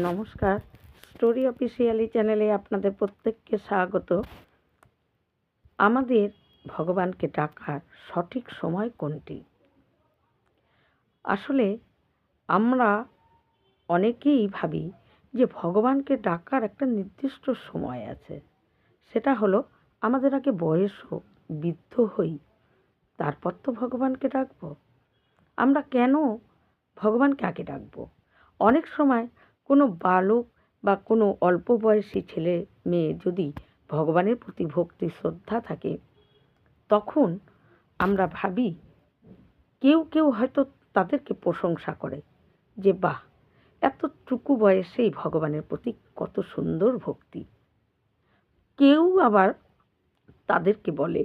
নমস্কার। Story officially চ্যানেলে আপনাদের প্রত্যেককে স্বাগত। আমাদের ভগবানকে ডাকার সঠিক সময় কোনটি? আসলে আমরা অনেকেই ভাবি যে ভগবানকে ডাকার একটা নির্দিষ্ট সময় আছে। সেটা হলো আমাদের আগে বয়স হোক, বৃদ্ধ হই, তারপর তো ভগবানকে ডাকবো। আমরা কেন ভগবানকে আগে ডাকবো? অনেক সময় কোনো বালক বা কোনো অল্প বয়সী ছেলে মেয়ে যদি ভগবানের প্রতি ভক্তি শ্রদ্ধা থাকে, তখন আমরা ভাবি, কেউ কেউ হয়তো তাদেরকে প্রশংসা করে যে বাহ, এতটুকু বয়সেই ভগবানের প্রতি কত সুন্দর ভক্তি। কেউ আবার তাদেরকে বলে,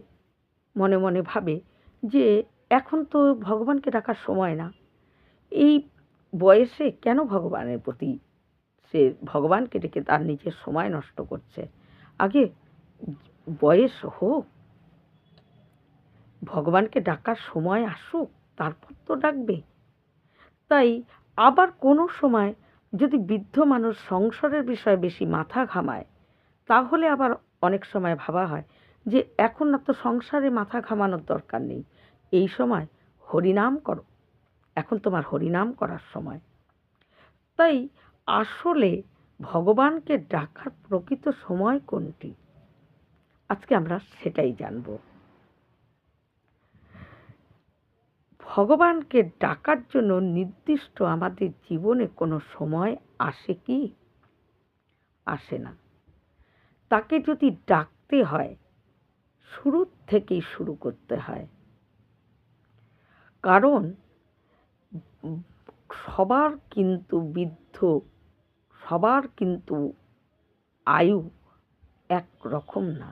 মনে মনে ভাবে যে এখন তো ভগবানকে ডাকার সময় না, এই বয়সে কেন ভগবানের প্রতি সে ভগবানকে ডেকে তার নিজের সময় নষ্ট করছে। আগে বয়স হোক, ভগবানকে ডাকার সময় আসুক, তারপর তো ডাকবে। তাই আবার কোনো সময় যদি বৃদ্ধ মানুষ সংসারের বিষয়ে বেশি মাথা ঘামায়, তাহলে আবার অনেক সময় ভাবা হয় যে এখন না তো সংসারে মাথা ঘামানোর দরকার নেই, এই সময় হরিনাম করো, এখন তোমার হরিনাম করার সময়। তাই আসলে ভগবানকে ডাকার প্রকৃত সময় কোনটি, আজকে আমরা সেটাই জানব। ভগবানকে ডাকার জন্য নির্দিষ্ট আমাদের জীবনে কোনো সময় আসে কি? আসে না। তাকে যদি ডাকতে হয়, শুরুর থেকেই শুরু করতে হয়। কারণ সবার কিন্তু বৃদ্ধ, সবার কিন্তু আয়ু এক রকম না।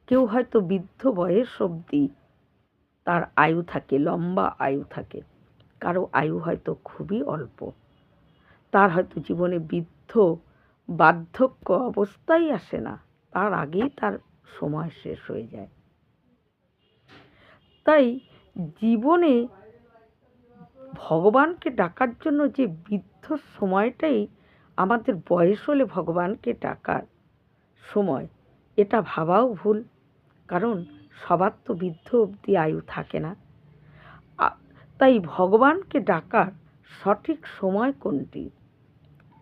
কেউ হয়তো বৃদ্ধ বয়স অবধি তার আয়ু থাকে, লম্বা আয়ু থাকে, কারো আয়ু হয়তো খুবই অল্প, তার হয়তো জীবনে বৃদ্ধ বার্ধক্য অবস্থাই আসে না, তার আগেই তার সময় শেষ হয়ে যায়। তাই জীবনে ভগবানকে ডাকার জন্য যে বৃদ্ধ সময়টাই আমাদের বয়স হলে ভগবানকে ডাকার সময়, এটা ভাবাও ভুল। কারণ সবার তো বৃদ্ধ অবধি আয়ু থাকে না। তাই ভগবানকে ডাকার সঠিক সময় কোনটি,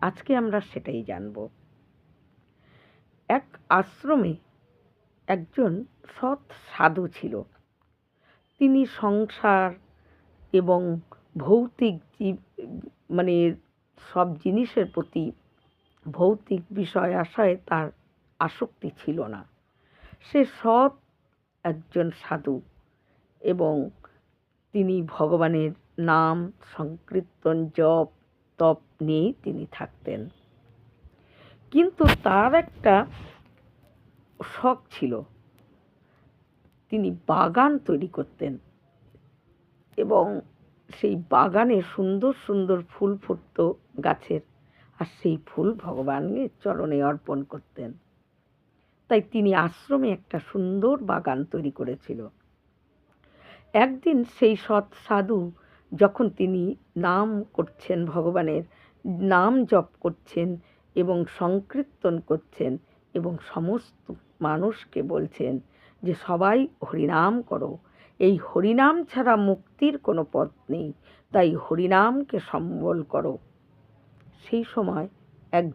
আজকে আমরা সেটাই জানব। এক আশ্রমে একজন সৎ সাধু ছিল। তিনি সংসার এবং ভৌতিক মানে সব জিনিসের প্রতি, ভৌতিক বিষয় আশায় তার আসক্তি ছিল না। সে সৎ একজন সাধু এবং তিনি ভগবানের নাম সংকীর্তন জপ তপ নিয়েই তিনি থাকতেন। কিন্তু তার একটা শখ ছিল, তিনি বাগান তৈরি করতেন এবং সেই বাগানে সুন্দর সুন্দর ফুল ফুটত গাছের, আর সেই ফুল ভগবানের চরণে অর্পণ করতেন। তাই তিনি আশ্রমে একটা সুন্দর বাগান তৈরি করেছিল। একদিন সেই সৎ সাধু যখন তিনি নাম করছেন, ভগবানের নাম জপ করছেন এবং সংকীর্তন করছেন এবং সমস্ত মানুষকে বলছেন যে সবাই হরিনাম করো, এই হরিনাম ছাড়া মুক্তির কোনো পথ নেই, তাই হরিনামকে সম্বল করো। সেই সময় এক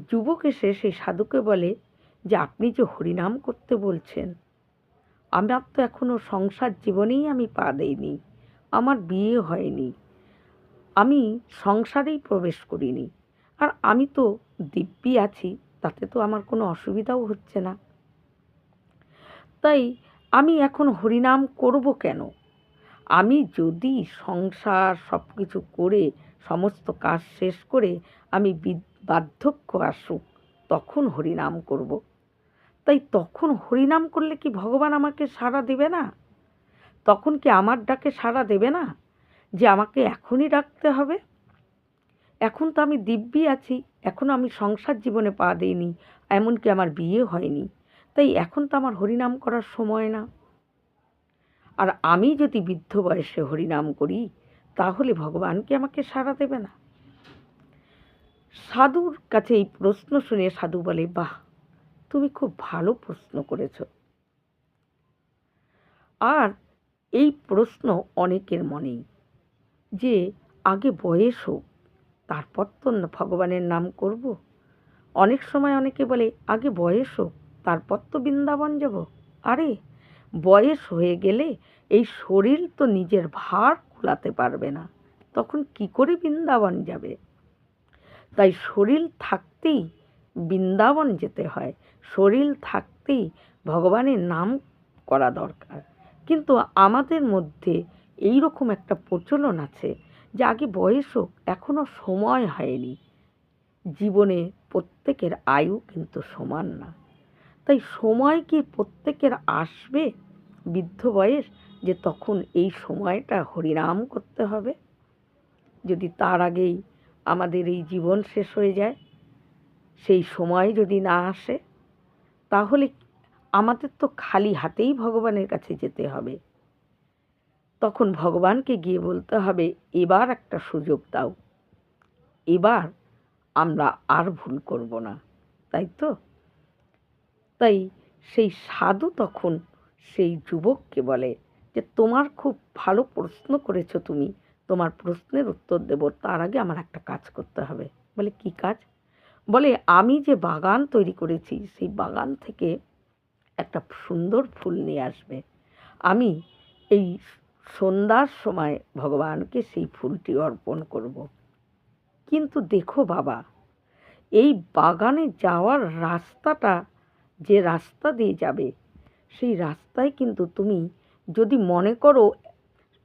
যুবক এসে সেই সাধুকে বলে যে আপনি যে হরিনাম করতে বলছেন, আমার তো এখনো সংসার জীবনেই আমি পা দেইনি, আমার বিয়ে হয়নি, আমি সংসারেই প্রবেশ করিনি, আর আমি তো দিব্যি আছি, তাতে তো আমার কোনো অসুবিধাও হচ্ছে না, তাই আমি এখন হরিনাম করব কেন? আমি যদি সংসার সব কিছু করে সমস্ত কাজ শেষ করে আমি বার্ধক্য আসুক, তখন হরিনাম করব। তাই তখন হরিনাম করলে কি ভগবান আমাকে সাড়া দেবে না? তখন কি আমার ডাকে সাড়া দেবে না যে আমাকে এখনই ডাকতে হবে? এখন তো আমি দিব্যি আছি, এখনও আমি সংসার জীবনে পা দিইনি, এমনকি আমার বিয়ে হয়নি, তাই এখন তো আমার হরিনাম করার সময় না। আর আমি যদি বৃদ্ধ বয়সে হরিনাম করি, তাহলে ভগবান কি আমাকে সাড়া দেবে না? সাধুর কাছে এই প্রশ্ন শুনে সাধু বলে, বাহ, তুমি খুব ভালো প্রশ্ন করেছ। আর এই প্রশ্ন অনেকের মনেই, যে আগে বয়স হোক, তারপর তো ভগবানের নাম করব। অনেক সময় অনেকে বলে, আগে বয়স হোক, তারপর তো বৃন্দাবন যাব। আরে, বয়স হয়ে গেলে এই শরীর তো নিজের ভার কুলাতে পারবে না, তখন কি করে বৃন্দাবন যাবে? তাই শরীর থাকতেই বৃন্দাবন যেতে হয়, শরীর থাকতেই ভগবানের নাম করা দরকার। কিন্তু আমাদের মধ্যে এই রকম একটা প্রচলন আছে যে আগে বয়স হোক, এখনো সময় হয়নি। জীবনে প্রত্যেকের আয়ু কিন্তু সমান না। তাই সময় কি প্রত্যেকের আসবে বৃদ্ধ বয়স, যে তখন এই সময়টা হরিনাম করতে হবে? যদি তার আগেই আমাদের এই জীবন শেষ হয়ে যায়, সেই সময় যদি না আসে, তাহলে আমাদের তো খালি হাতেই ভগবানের কাছে যেতে হবে। তখন ভগবানকে গিয়ে বলতে হবে, এবার একটা সুযোগ দাও, এবার আমরা আর ভুল করব না, তাই তো? তাই সেই সাধু তখন সেই যুবককে বলে যে, তোমার খুব ভালো প্রশ্ন করেছো তুমি, তোমার প্রশ্নের উত্তর দেব, তার আগে আমার একটা কাজ করতে হবে। বলে, কি কাজ? বলে, আমি যে বাগান তৈরি করেছি, সেই বাগান থেকে একটা সুন্দর ফুল নিয়ে আসবে। আমি এই সন্ধ্যার সময় ভগবানকে সেই ফুলটি অর্পণ করব। কিন্তু দেখো বাবা, এই বাগানে যাওয়ার রাস্তাটা, যে রাস্তা দিয়ে যাবে, সেই রাস্তায় কিন্তু তুমি যদি মনে করো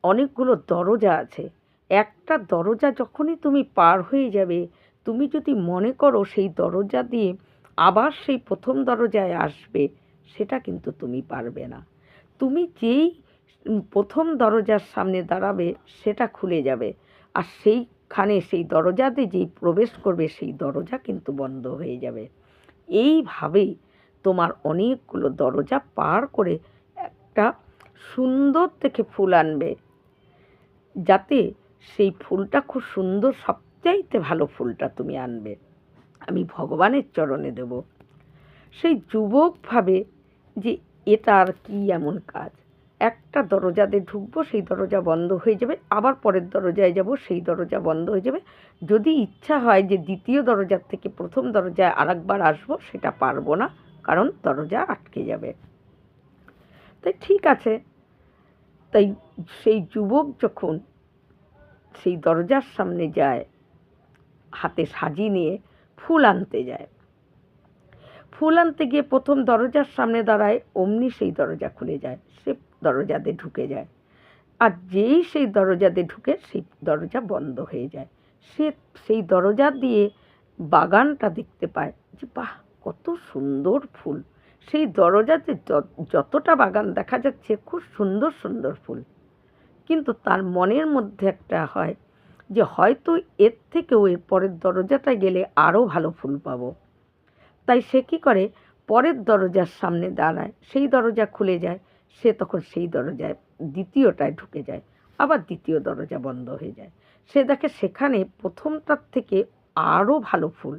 অনেকগুলো দরজা আছে, একটা দরজা যখনই তুমি পার হয়ে যাবে, তুমি যদি মনে করো সেই দরজা দিয়ে আবার সেই প্রথম দরজায় আসবে, সেটা কিন্তু তুমি পারবে না। তুমি যেই প্রথম দরজার সামনে দাঁড়াবে, সেটা খুলে যাবে, আর সেইখানে সেই দরজাতে যেই প্রবেশ করবে, সেই দরজা কিন্তু বন্ধ হয়ে যাবে। এইভাবেই তোমার অনেকগুলো দরজা পার করে একটা সুন্দর দেখে ফুল আনবে, যাতে সেই ফুলটা খুব সুন্দর, সবচাইতে ভালো ফুলটা তুমি আনবে, আমি ভগবানের চরণে দেব। সেই যুবক ভাবে যে এটা আর কি এমন কাজ, একটা দরজাতে ঢুকবো, সেই দরজা বন্ধ হয়ে যাবে, আবার পরের দরজায় যাব, সেই দরজা বন্ধ হয়ে যাবে, যদি ইচ্ছা হয় যে দ্বিতীয় দরজার থেকে প্রথম দরজায় আরেকবার আসবো, সেটা পারবো না, কারণ দরজা আটকে যাবে। তাই ঠিক আছে, তাই সেই যুবক যখন সেই দরজার সামনে যায়, হাতে সাজি নিয়ে ফুল আনতে যায়, ফুল আনতে গিয়ে প্রথম দরজার সামনে দাঁড়ায়, অমনি সেই দরজা খুলে যায়, সে দরজাতে ঢুকে যায়। আর যেই সেই দরজাতে ঢুকে, সেই দরজা বন্ধ হয়ে যায়। সে সেই দরজা দিয়ে বাগানটা দেখতে পায়, যে বাহ, কত সুন্দর ফুল। সেই দরজাতে যতটা বাগান দেখা যাচ্ছে, খুব সুন্দর সুন্দর ফুল। কিন্তু তার মনের মধ্যে একটা হয় যে হয়তো এর থেকেও এর পরের দরজাটায় গেলে আরও ভালো ফুল পাবো। তাই সে কী করে, পরের দরজার সামনে দাঁড়ায়, সেই দরজা খুলে যায়, সে তখন সেই দরজায় দ্বিতীয়টায় ঢুকে যায়, আবার দ্বিতীয় দরজা বন্ধ হয়ে যায়। সে দেখে সেখানে প্রথমটার থেকে আরও ভালো ফুল,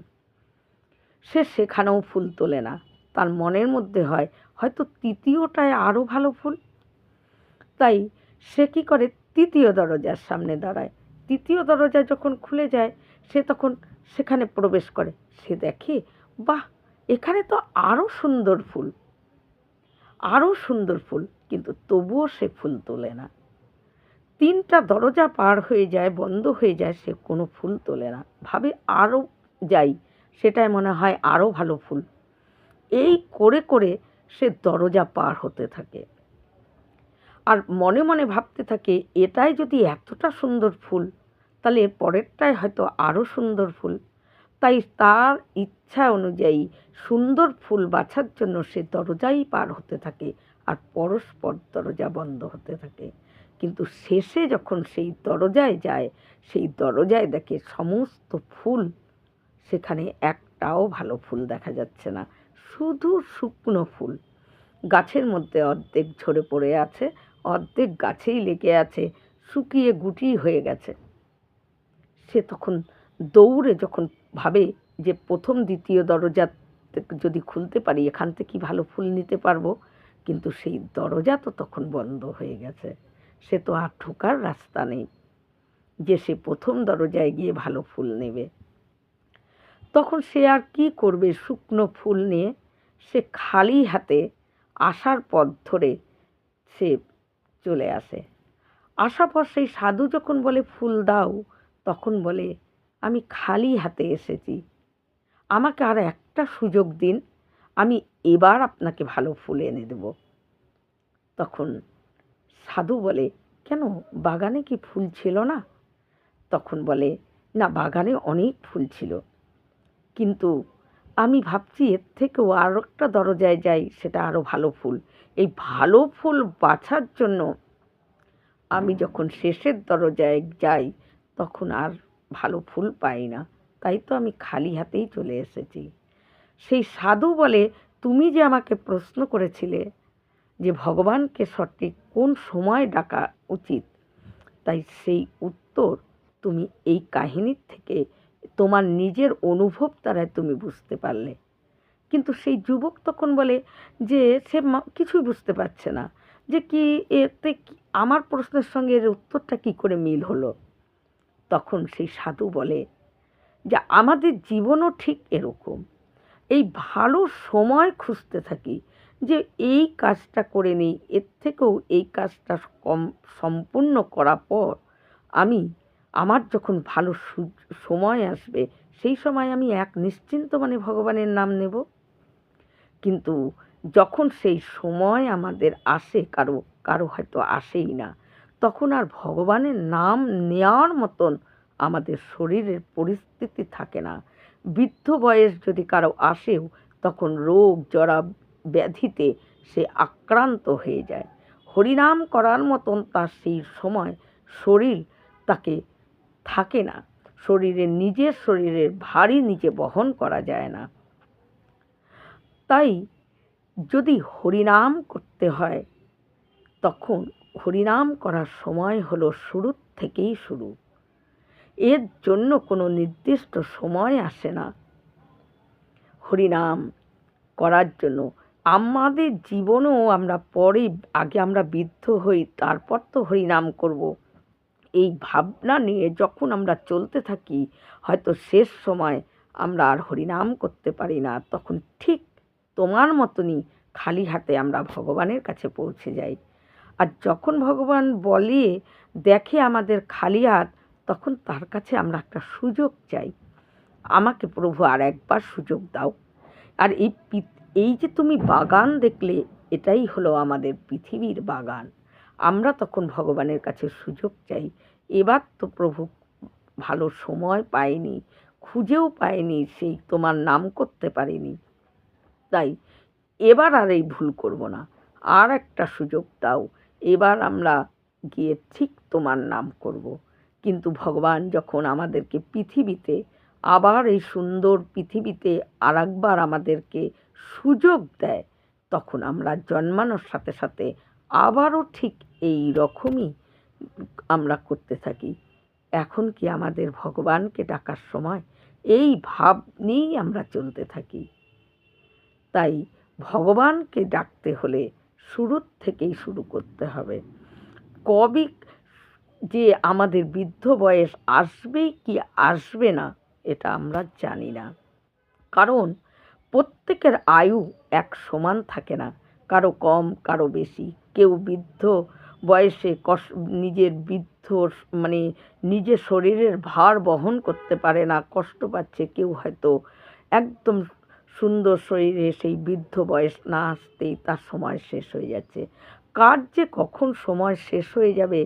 সে সেখানেও ফুল তোলে না। তার মনের মধ্যে হয় হয়তো তৃতীয়টায় আরও ভালো ফুল। তাই সে কী করে, তৃতীয় দরজার সামনে দাঁড়ায়। তৃতীয় দরজা যখন খুলে যায়, সে তখন সেখানে প্রবেশ করে। সে দেখে, বাহ, এখানে তো আরও সুন্দর ফুল, আরও সুন্দর ফুল, কিন্তু তবুও সে ফুল তোলে না। তিনটা দরজা পার হয়ে যায়, বন্ধ হয়ে যায়, সে কোনো ফুল তোলে না, ভাবে আরও যাই, সেটাই মনে হয় আরও ভালো ফুল। এই করে করে সে দরজা পার হতে থাকে, আর মনে মনে ভাবতে থাকে, এটাই যদি এতটা সুন্দর ফুল, তাহলে এর পরেরটাই হয়তো আরও সুন্দর ফুল। তাই তার ইচ্ছা অনুযায়ী সুন্দর ফুল বাছার জন্য সে দরজাই পার হতে থাকে, আর পরস্পর দরজা বন্ধ হতে থাকে। কিন্তু শেষে যখন সেই দরজায় যায়, সেই দরজায় দেখে সমস্ত ফুল, সেখানে একটাও ভালো ফুল দেখা যাচ্ছে না, শুধু শুকনো ফুল। গাছের মধ্যে অর্ধেক ঝরে পড়ে আছে, অর্ধেক গাছেই লেগে আছে, শুকিয়ে গুটি হয়ে গেছে। সে তখন দৌড়ে যখন ভাবে যে প্রথম দ্বিতীয় দরজা যদি খুলতে পারি এখান থেকে ভালো ফুল নিতে পারবো, কিন্তু সেই দরজা তো তখন বন্ধ হয়ে গেছে, সে তো আর ঢোকার রাস্তা নেই যে সে প্রথম দরজায় গিয়ে ভালো ফুল নেবে। তখন সে আর কি করবে? শুকনো ফুল নিয়ে সে খালি হাতে আসার পথ ধরে সে চলে আসে। আসার পর সেই সাধু যখন বলে ফুল দাও, তখন বলে আমি খালি হাতে এসেছি, আমাকে আর একটা সুযোগ দিন, আমি এবার আপনাকে ভালো ফুল এনে দেব। তখন সাধু বলে, কেন বাগানে কি ফুল ছিল না? তখন বলে, না, বাগানে অনেক ফুল ছিল, কিন্তু আমি ভাবছি এর থেকেও আর একটা দরজায় যাই, সেটা আরও ভালো ফুল। এই ভালো ফুল বাছার জন্য আমি যখন শেষের দরজায় যাই তখন আর ভালো ফুল পাই না, তাই তো আমি খালি হাতেই চলে এসেছি। সেই সাধু বলে, তুমি যে আমাকে প্রশ্ন করেছিলে যে ভগবানকে সঠিক কোন সময় ডাকা উচিত, তাই সেই উত্তর তুমি এই কাহিনীর থেকে তোমার নিজের অনুভব দ্বারাই তুমি বুঝতে পারলে। কিন্তু সেই যুবক তখন বলে যে সে কিছুই বুঝতে পারছে না, যে কি এতে আমার প্রশ্নের সঙ্গে এর উত্তরটা কি করে মিল হলো। তখন সেই সাধু বলে যে আমাদের জীবনও ঠিক এরকম, এই ভালো সময় খুঁজতে থাকি যে এই কাজটা করে নিই, এর থেকেও এই কাজটা সম্পূর্ণ করার পর আমার যখন ভালো সময় আসবে, সেই সময় আমি এক নিশ্চিন্ত মানে ভগবানের নাম নেব। কিন্তু যখন সেই সময় আমাদের আসে, কারো কারো হয়তো আসেই না, তখন আর ভগবানের নাম নেওয়ার মতন আমাদের শরীরের পরিস্থিতি থাকে না। বৃদ্ধ বয়স যদি কারো আসেও, তখন রোগ জরা ব্যাধিতে সে আক্রান্ত হয়ে যায়। হরিনাম করার মতন তার সেই সময় শরীর তাকে থাকে না, নিজের শরীরের ভারী নিজে বহন করা যায় না। তাই যদি হরিনাম করতে হয়, তখন হরিনাম করার সময় হলো শুরুর থেকেই শুরু, এর জন্য কোনো নির্দিষ্ট সময় আসে না। হরিনাম করার জন্য আমাদের জীবনেও আমরা পরে, আগে আমরা বৃদ্ধ হই, তারপর তো হরিনাম করব, এই ভাবনা নিয়ে যখন আমরা চলতে থাকি, হয়তো শেষ সময় আমরা আর হরিনাম করতে পারি না, তখন ঠিক তোমার মতনই খালি হাতে আমরা ভগবানের কাছে পৌঁছে যাই। আর যখন ভগবান বলে দেখে আমাদের খালি হাত, তখন তার কাছে আমরা একটা সুযোগ চাই, আমাকে প্রভু আর একবার সুযোগ দাও। আর এই যে তুমি বাগান দেখলে, এটাই হলো আমাদের পৃথিবীর বাগান। আমরা তখন ভগবানের কাছে সুযোগ চাই, এবার তো প্রভু ভালো সময় পাইনি, খুঁজেও পাইনি, সেই তোমার নাম করতে পারিনি, তাই এবার আর এই ভুল করব না, আর একটা সুযোগ দাও, এবার আমরা গিয়ে ঠিক তোমার নাম করব। কিন্তু ভগবান যখন আমাদেরকে পৃথিবীতে, আবার এই সুন্দর পৃথিবীতে আর একবার আমাদেরকে সুযোগ দেয়, তখন আমরা জন্মানোর সাথে সাথে আবারও ঠিক এই রকমই আমরা করতে থাকি। এখন কি আমাদের ভগবানকে ডাকার সময়? এই ভাব নিয়েই আমরা চলতে থাকি। তাই ভগবানকে ডাকতে হলে শুরুর থেকেই শুরু করতে হবে। কবে যে আমাদের বৃদ্ধ বয়স আসবেই কি আসবে না, এটা আমরা জানি না, কারণ প্রত্যেকের আয়ু এক সমান থাকে না, কারো কম কারো বেশি। কেউ বৃদ্ধ বয়সে নিজের মানে নিজের শরীরের ভার বহন করতে পারে না, কষ্ট পাচ্ছে। কেউ হয়তো একদম সুন্দর শরীরে সেই বৃদ্ধ বয়স না আসতেই তার সময় শেষ হয়ে যাচ্ছে। কার যে কখন সময় শেষ হয়ে যাবে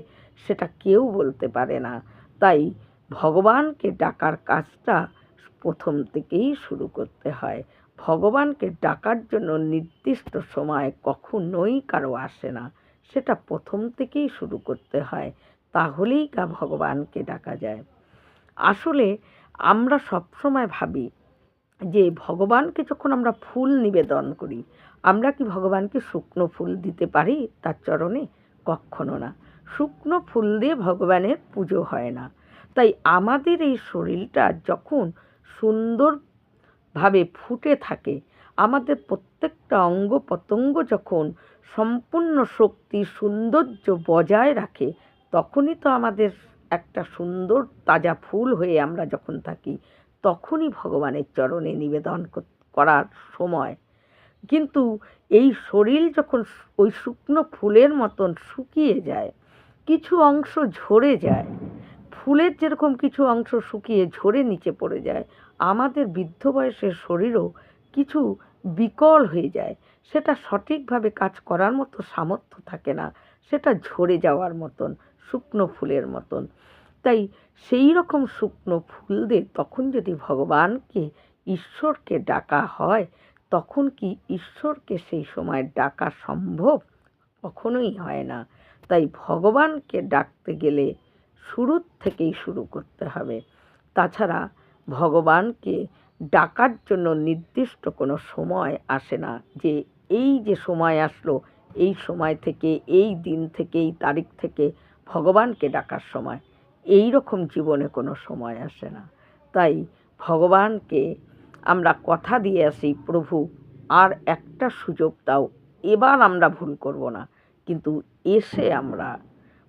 সেটা কেউ বলতে পারে না। তাই ভগবানকে ডাকার কাজটা প্রথম থেকেই শুরু করতে হয়। ভগবানকে ডাকার জন্য নির্দিষ্ট সময় কখনোই কারো আসে না, সেটা প্রথম থেকেই শুরু করতে হয়, তাহলেই ভগবানকে ডাকা যায়। আসলে আমরা সবসময় ভাবি যে ভগবানকে যখন আমরা ফুল নিবেদন করি, আমরা কি ভগবানকে শুকনো ফুল দিতে পারি তার চরণে? কখনো না। শুকনো ফুল দিয়ে ভগবানের পুজো হয় না। তাই আমাদের এই শরীরটা যখন সুন্দরভাবে ফুটে থাকে, আমাদের প্রত্যেকটা অঙ্গ প্রত্যঙ্গ যখন সম্পূর্ণ শক্তি সৌন্দর্য বজায় রাখে, তখনই তো আমাদের একটা সুন্দর তাজা ফুল হয়ে আমরা যখন থাকি, তখনই ভগবানের চরণে নিবেদন করার সময়। কিন্তু এই শরীর যখন ওই শুকনো ফুলের মতন শুকিয়ে যায়, কিছু অংশ ঝরে যায়, ফুলের যেরকম কিছু অংশ শুকিয়ে ঝরে নিচে পড়ে যায়, আমাদের বৃদ্ধ বয়সের শরীরও কিছু বিকল হয়ে যায়, সেটা সঠিকভাবে কাজ করার মতো সামর্থ্য থাকে না, সেটা ঝরে যাওয়ার মতন, শুকনো ফুলের মতন। তাই সেই রকম শুকনো ফুলদের তখন যদি ভগবানকে, ঈশ্বরকে ডাকা হয়, তখন কি ঈশ্বরকে সেই সময় ডাকা সম্ভব? কখনোই হয় না। তাই ভগবানকে ডাকতে গেলে শুরুর থেকেই শুরু করতে হবে। তাছাড়া ভগবানকে ডাকার জন্য নির্দিষ্ট কোনো সময় আসে না, যে এই যে সময় আসলো, এই সময় থেকে, এই দিন থেকে, এই তারিখ থেকে ভগবানকে ডাকার সময়, এই রকম জীবনে কোনো সময় আসে না। তাই ভগবানকে আমরা কথা দিয়ে আসি, প্রভু আর একটা সুযোগ দাও, এবার আমরা ভুল করব না। কিন্তু এসে আমরা,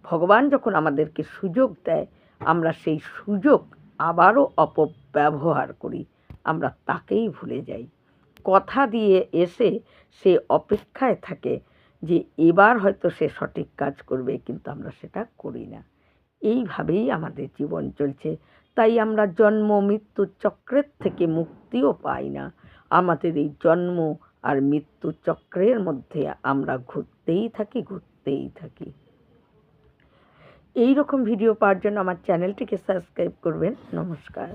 ভগবান যখন আমাদেরকে সুযোগ দেয়, আমরা সেই সুযোগ আবারও অপব্যবহার করি, আমরা তাকেই ভুলে যাই। কথা দিয়ে এসে সে অপেক্ষায় থাকে যে এবার হয়তো সে সঠিক কাজ করবে, কিন্তু আমরা সেটা করি না। এইভাবেই আমাদের জীবন চলছে। তাই আমরা জন্ম মৃত্যু চক্রের থেকে মুক্তিও পাই না। আমাদের এই জন্ম আর মৃত্যু চক্রের মধ্যে আমরা ঘুরতেই থাকি। এই রকম ভিডিও পাওয়ার জন্য আমার চ্যানেলটিকে সাবস্ক্রাইব করবেন। নমস্কার।